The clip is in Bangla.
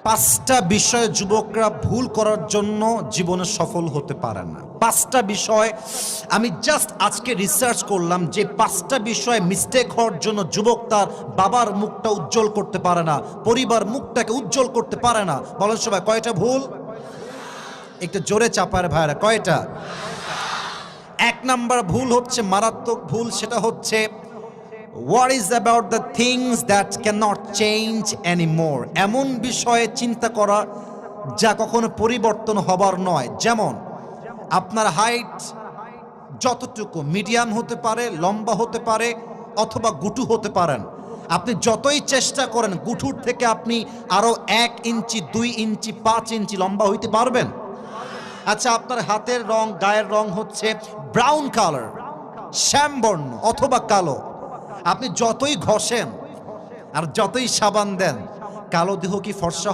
পাঁচটা বিষয়ে যুবকরা ভুল করার জন্য জীবনে সফল হতে পারে না। পাঁচটা বিষয় আমি জাস্ট আজকে রিসার্চ করলাম, যে পাঁচটা বিষয়ে মিস্টেক হওয়ার জন্য যুবক তার বাবার মুখটা উজ্জ্বল করতে পারে না, পরিবার মুখটাকে উজ্জ্বল করতে পারে না। বলেন সবাই কয়টা ভুল? একটু জোরে চাপার ভাইরা, কয়টা? এক নাম্বার ভুল হচ্ছে মারাত্মক ভুল, সেটা হচ্ছে What is about the things that cannot change anymore? এমন বিষয়ে চিন্তা করা যা কখনো পরিবর্তন হবার নয়। যেমন আপনার হাইট যতটুকু, মিডিয়াম হতে পারে, লম্বা হতে পারে, অথবা গুটু হতে পারেন। আপনি যতই চেষ্টা করেন গুঠুর থেকে আপনি আরো 1 ইঞ্চি, 2 ইঞ্চি, 5 ইঞ্চি লম্বা হইতে পারবেন। আচ্ছা, আপনার হাতের রং, গায়ের রং হচ্ছে ব্রাউন কালার, শ্যামবর্ণ অথবা কালো। আপনি যতই ঘষেন আর যতই সাবান দেন, কালো দেহ কি ফর্সা